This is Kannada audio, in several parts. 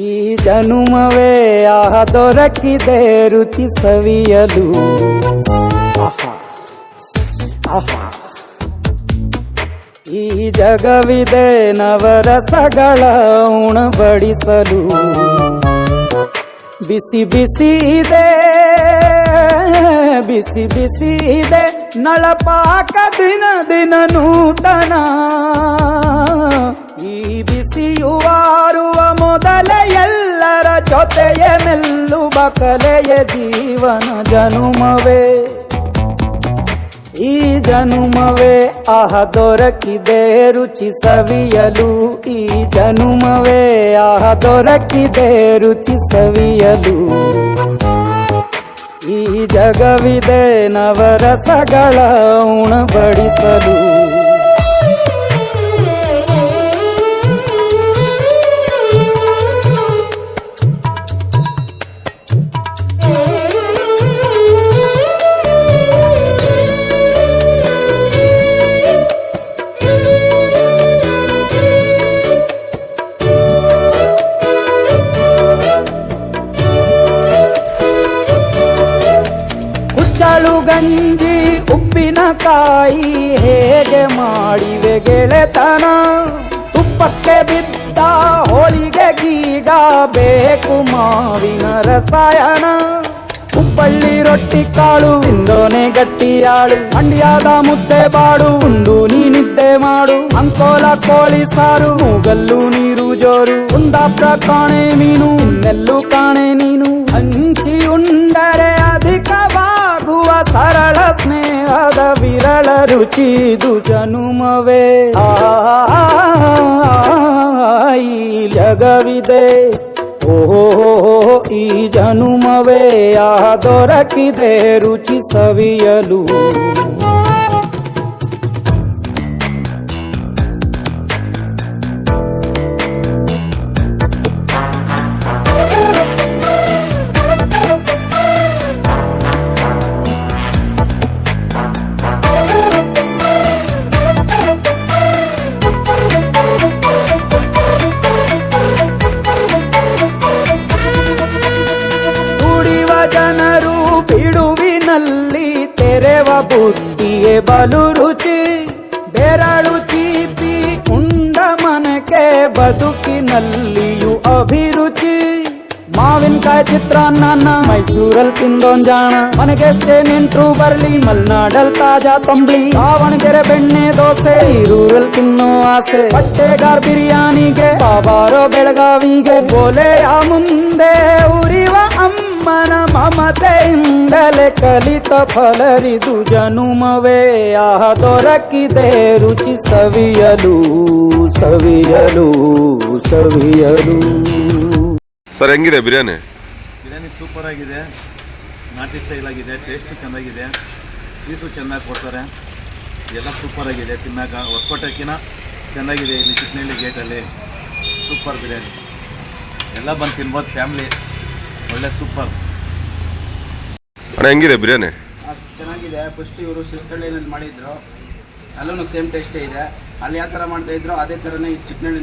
ಈ ಜನುಮವೇ ದೊರಕಿದೆ ರುಚಿ ಸವಿಯಲು. ಆಹಾ ಆಹಾ, ಈ ಜಗವಿದೆ ನವರಸಗಳ ಉಣಬಡಿಸಲು. ಬಿಸಿ ಬಿಸಿ ಇದೆ, ಬಿಸಿ ಬಿಸಿ ಇದೆ ನಳಪಾಕ ದಿನ ದಿನ ನೂತನ. ಈ ಬಿಸಿಯುವಾರುವ ಮೊದಲೇ ಎಲ್ಲರ ಜೊತೆಯೇ ಮೆಲ್ಲುವ ಕಲೆಯ ಜೀವನ ಜನುಮವೇ. ಈ ಜನುಮವೇ ದೊರಕಿದೆ ರುಚಿ ಸವಿಯಲು. ಈ ಜನುಮವೇ ದೊರಕಿದೆ ರುಚಿ ಸವಿಯಲು. ಈ ಜಗವಿದೆ ನವರಸಗಳ ಉಣಬಡಿಸಲು. ಗಂಜಿ ಉಪ್ಪಿನಕಾಯಿ ಹೇಗೆ ಮಾಡಿವೆ ಗೆಳೆತನ. ತುಪ್ಪಕ್ಕೆ ಬಿದ್ದ ಹೋಳಿಗೆ ಗೀಗ ಬೇಕು ಮಾವಿನ ರಸಾಯನ. ಹುಬ್ಬಳ್ಳಿ ರೊಟ್ಟಿ ಕಾಳು ತಿಂದೋನೆ ಗಟ್ಟಿಯಾಳು. ಮಂಡ್ಯದ ಮುದ್ದೆ ಬಾಡು ಉಂಡು ನೀನಿದ್ದೆ ಮಾಡು. ಅಂಕೋಲ ಕೋಳಿ ಸಾರು ಮೂಗಲ್ಲು ನೀರು ಜೋರು. ಕುಂದಾಪುರ ಕಾಣೆ ಮೀನು ಇನ್ನೆಲ್ಲೂ ಕಾಣೆ ನೀನು. ಹಂಚಿ ಉಂಡರೆ ಅಧಿಕವಾಗುವ ಸರಳ ಸ್ನೇಹದ ವಿರಳ ರುಚಿದು ಜನುಮವೇ. ಈ ಜಗವಿದೆ ಓಹೋ ಈ ಜನುಮವೇ ದೊರಕಿದೆ ರುಚಿ ಸವಿಯಲು. ಬಿಡುವಿನಲ್ಲಿ ತೆರೆವ ಬುದ್ಧಿಯೇ ಬಲು ರುಚಿ. ಬೆರಳು ಚೀಪಿ ಉಂಡ ಮನಕ್ಕೆ ಬದುಕಿನಲ್ಲಿಯೂ ಅಭಿರುಚಿ. ಮಾವಿನಕಾಯಿ ಚಿತ್ರಾನ್ನ ಮೈಸೂರಲ್ಲಿ ತಿಂದೊಂದ್ ಜಾಣ. ಮನೆಗೆಷ್ಟೇ ನೆಂಟ್ರು ಬರ್ಲಿ ಮಲ್ನಾಡಲ್ ತಾಜಾ ತಂಬ್ಳಿ. ದಾವಣಗೆರೆ ಬೆಣ್ಣೆ ದೋಸೆ ಈರೂರಲ್ಲಿ ತಿನ್ನೋ ಆಸೆ. ಬಟ್ಟೆಗಾರ್ ಬಿರಿಯಾನಿಗೆ ಬಾಬಾರೋ ಬೆಳಗಾವಿಗೆ. ಗೋಲೆಯ ಮುಂದೆ ಉರಿವ ಅಮ್ಮನ ಮಮತೆಯಿಂದಲೇ ಕಲಿತ ಫಲರಿದು ಜನುಮವೇ ದೊರಕಿದೆ ರುಚಿ ಸವಿಯಲು ಸವಿಯಲು ಸವಿಯಲು. ಸರ್ ಹೆಂಗಿದೆ ಬಿರಿಯಾನಿ? ಬಿರಿಯಾನಿ ಸೂಪರ್ ಆಗಿದೆ, ನಾಟಿ ಸ್ಟೈಲ್ ಆಗಿದೆ, ಟೇಸ್ಟ್ ಚೆನ್ನಾಗಿದೆ, ಪೀಸು ಚೆನ್ನಾಗಿ ಕೊಡ್ತಾರೆ, ಎಲ್ಲ ಸೂಪರ್ ಆಗಿದೆ. ತಿನ್ನಾಕ ಹೊಸಕೋಟೆಕಿನ ಚೆನ್ನಾಗಿದೆ ಇಲ್ಲಿ ಚಿಕ್ಕನಹಳ್ಳಿ ಗೇಟಲ್ಲಿ. ಸೂಪರ್ ಬಿರಿಯಾನಿ, ಎಲ್ಲ ಬಂದು ತಿನ್ಬೋದು ಫ್ಯಾಮ್ಲಿ, ಒಳ್ಳೆ ಸೂಪರ್. ಅಣ್ಣ ಹೆಂಗಿದೆ ಬಿರಿಯಾನಿ? ಚೆನ್ನಾಗಿದೆ. ಫಸ್ಟ್ ಇವರು ಶಿವಹಳ್ಳಿನಲ್ಲಿ ಮಾಡಿದ್ರು, ಅಲ್ಲೂ ಸೇಮ್ ಟೇಸ್ಟೇ ಇದೆ. ಅಲ್ಲಿ ಯಾವ ಥರ ಮಾಡ್ತಾಯಿದ್ರು ಅದೇ ಥರನೇ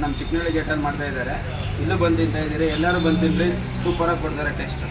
ನಮ್ಮ ಚಿಕ್ಕನಹಳ್ಳಿ ಗೇಟಲ್ಲಿ ಮಾಡ್ತಾಯಿದ್ದಾರೆ. ಇಲ್ಲೂ ಬಂದು ತಿಂತಾ ಇದ್ದೀರಿ, ಎಲ್ಲರೂ ಬಂದು ತಿನ್ನಿರಿ, ಸೂಪರಾಗಿ ಕೊಡ್ತಾರೆ ಟೇಸ್ಟ್.